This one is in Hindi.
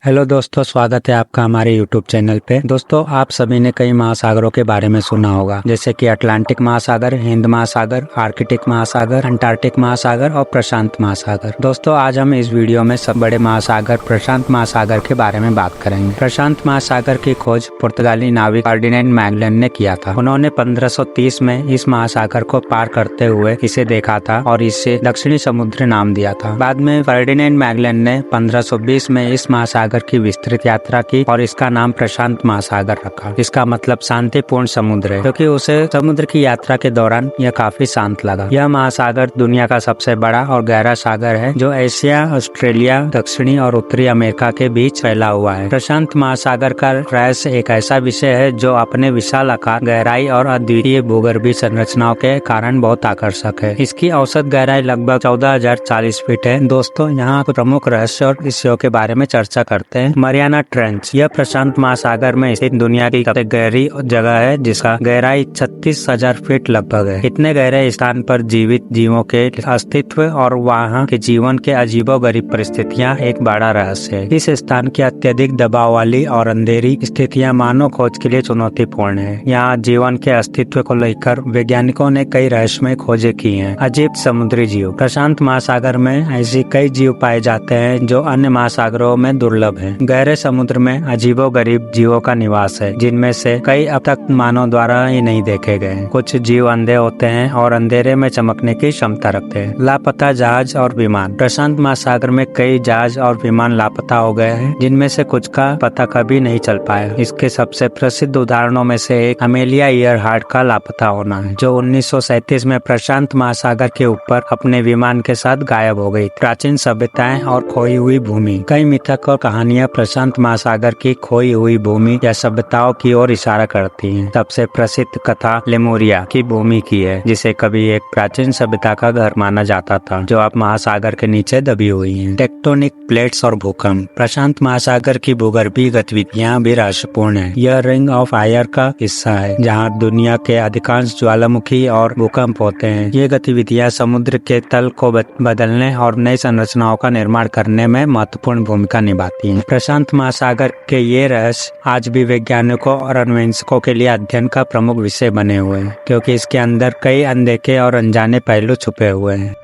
हेलो दोस्तों, स्वागत है आपका हमारे यूट्यूब चैनल पे। दोस्तों, आप सभी ने कई महासागरों के बारे में सुना होगा, जैसे कि अटलांटिक महासागर, हिंद महासागर, आर्कटिक महासागर, अंटार्कटिक महासागर और प्रशांत महासागर। दोस्तों, आज हम इस वीडियो में सब बड़े महासागर प्रशांत महासागर के बारे में बात करेंगे। प्रशांत महासागर की खोज पुर्तगाली नाविक फर्डिनेंड मैगेलन ने किया था। उन्होंने 1530 में इस महासागर को पार करते हुए इसे देखा था और इसे दक्षिणी समुद्र नाम दिया था। बाद में फर्डिनेंड मैगेलन ने 1520 में इस महासागर की विस्तृत यात्रा की और इसका नाम प्रशांत महासागर रखा। इसका मतलब शांतिपूर्ण समुद्र है, क्योंकि उसे समुद्र की यात्रा के दौरान यह काफी शांत लगा। यह महासागर दुनिया का सबसे बड़ा और गहरा सागर है, जो एशिया, ऑस्ट्रेलिया, दक्षिणी और उत्तरी अमेरिका के बीच फैला हुआ है। प्रशांत महासागर का रहस्य एक ऐसा विषय है जो अपने विशाल आकार, गहराई और अद्वितीय भूगर्भीय संरचनाओं के कारण बहुत आकर्षक है। इसकी औसत गहराई लगभग 14,040 फीट है। दोस्तों, यहाँ प्रमुख रहस्य और विषयों के बारे में चर्चा करते हैं। मरियाना ट्रेंच, यह प्रशांत महासागर में स्थित दुनिया की सबसे गहरी जगह है, जिसका गहराई 36,000 फीट लगभग है। इतने गहरे स्थान पर जीवित जीवों के अस्तित्व और वहाँ के जीवन के अजीबोगरीब परिस्थितियाँ एक बड़ा रहस्य है। इस स्थान की अत्यधिक दबाव वाली और अंधेरी स्थितियाँ मानव खोज के लिए चुनौतीपूर्ण है। यहाँ जीवन के अस्तित्व को लेकर वैज्ञानिकों ने कई रहस्यमय खोजें की हैं। अजीब समुद्री जीव, प्रशांत महासागर में ऐसी कई जीव पाए जाते हैं जो अन्य महासागरों में दुर्लभ है। गहरे समुद्र में अजीबोगरीब जीवों का निवास है, जिनमें से कई अब तक मानव द्वारा ही नहीं देखे गए। कुछ जीव अंधे होते हैं और अंधेरे में चमकने की क्षमता रखते हैं। लापता जहाज और विमान, प्रशांत महासागर में कई जहाज और विमान लापता हो गए हैं, जिनमें से कुछ का पता कभी नहीं चल पाया। इसके सबसे प्रसिद्ध उदाहरणों में से एक अमेलिया ईयरहार्ट का लापता होना है, जो 1937 में प्रशांत महासागर के ऊपर अपने विमान के साथ गायब हो गई। प्राचीन सभ्यताएं और खोई हुई भूमि, कई मिथक और कहानियां प्रशांत महासागर की खोई हुई भूमि या सभ्यताओं की ओर इशारा करती हैं। सबसे प्रसिद्ध कथा लेमुरिया की भूमि की है, जिसे कभी एक प्राचीन सभ्यता का घर माना जाता था, जो अब महासागर के नीचे दबी हुई है। टेक्टोनिक प्लेट्स और भूकंप, प्रशांत महासागर की भूगर्भीय गतिविधियां भी रहस्यपूर्ण है। यह रिंग ऑफ फायर का हिस्सा है, जहाँ दुनिया के अधिकांश ज्वालामुखी और भूकंप होते हैं। ये गतिविधियां समुद्र के तल को बदलने और नई संरचनाओं का निर्माण करने में महत्वपूर्ण भूमिका निभाती है। प्रशांत महासागर के ये रहस्य आज भी वैज्ञानिकों और अन्वेषकों के लिए अध्ययन का प्रमुख विषय बने हुए हैं, क्योंकि इसके अंदर कई अनदेखे और अनजाने पहलू छुपे हुए हैं।